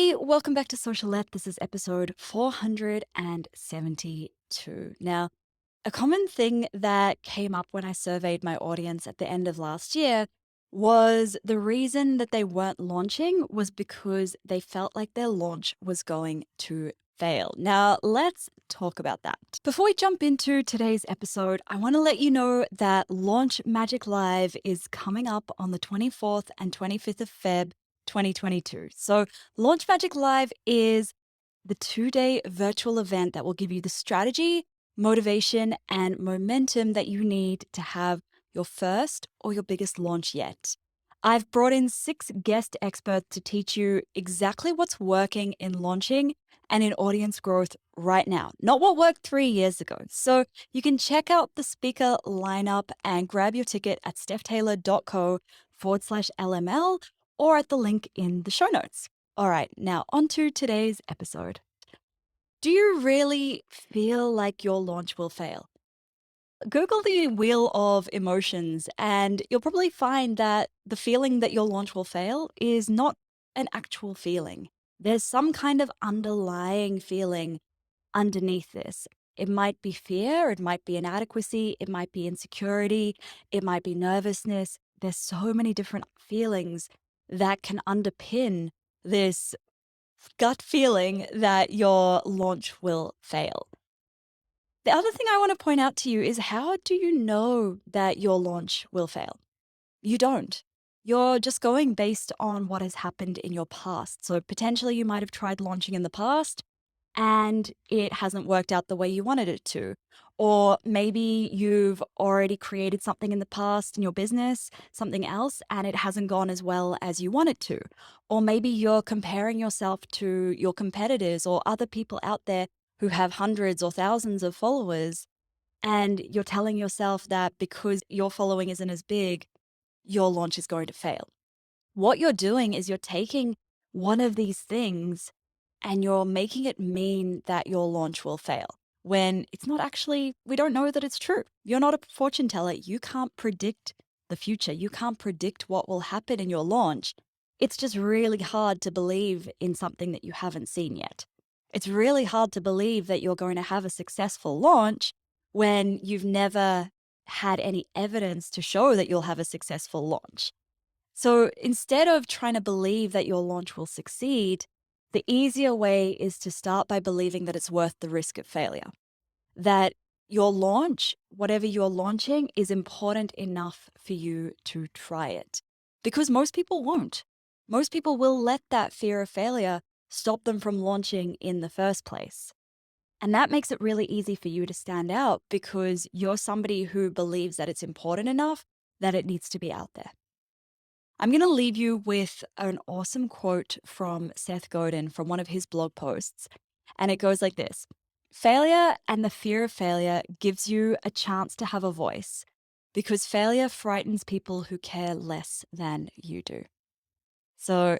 Hey, welcome back to Socialette. This is episode 472. Now, a common thing that came up when I surveyed my audience at the end of last year was the reason that they weren't launching was because they felt like their launch was going to fail. Now, let's talk about that. Before we jump into today's episode, I want to let you know that Launch Magic Live is coming up on the 24th and 25th of Feb 2022. So, Launch Magic Live is the 2-day virtual event that will give you the strategy, motivation, and momentum that you need to have your first or your biggest launch yet. I've brought in 6 guest experts to teach you exactly what's working in launching and in audience growth right now, not what worked 3 years ago. So you can check out the speaker lineup and grab your ticket at stephtaylor.co/LML or at the link in the show notes. All right, now on to today's episode. Do you really feel like your launch will fail? Google the wheel of emotions, and you'll probably find that the feeling that your launch will fail is not an actual feeling. There's some kind of underlying feeling underneath this. It might be fear, it might be inadequacy, it might be insecurity, it might be nervousness. There's so many different feelings that can underpin this gut feeling that your launch will fail. The other thing I want to point out to you is how do you know that your launch will fail? You don't. You're just going based on what has happened in your past. So potentially you might have tried launching in the past and it hasn't worked out the way you wanted it to. Or maybe you've already created something in the past in your business, something else, and it hasn't gone as well as you want it to. Or maybe you're comparing yourself to your competitors or other people out there who have hundreds or thousands of followers, and you're telling yourself that because your following isn't as big, your launch is going to fail. What you're doing is you're taking one of these things and you're making it mean that your launch will fail when it's not actually, we don't know that it's true. You're not a fortune teller. You can't predict the future. You can't predict what will happen in your launch. It's just really hard to believe in something that you haven't seen yet. It's really hard to believe that you're going to have a successful launch when you've never had any evidence to show that you'll have a successful launch. So instead of trying to believe that your launch will succeed, the easier way is to start by believing that it's worth the risk of failure. That your launch, whatever you're launching, is important enough for you to try it. Because most people won't. Most people will let that fear of failure stop them from launching in the first place. And that makes it really easy for you to stand out because you're somebody who believes that it's important enough that it needs to be out there. I'm going to leave you with an awesome quote from Seth Godin from one of his blog posts. And it goes like this: failure and the fear of failure gives you a chance to have a voice because failure frightens people who care less than you do. So,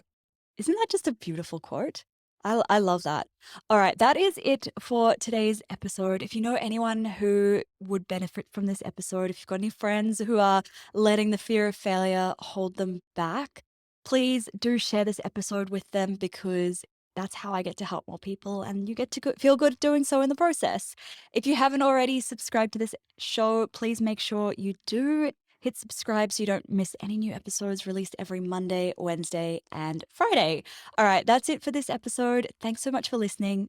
isn't that just a beautiful quote? I love that. All right, that is it for today's episode. If you know anyone who would benefit from this episode, if you've got any friends who are letting the fear of failure hold them back, please do share this episode with them because that's how I get to help more people and you get to feel good doing so in the process. If you haven't already subscribed to this show, please make sure you do. Hit subscribe so you don't miss any new episodes released every Monday, Wednesday, and Friday. All right, that's it for this episode. Thanks so much for listening.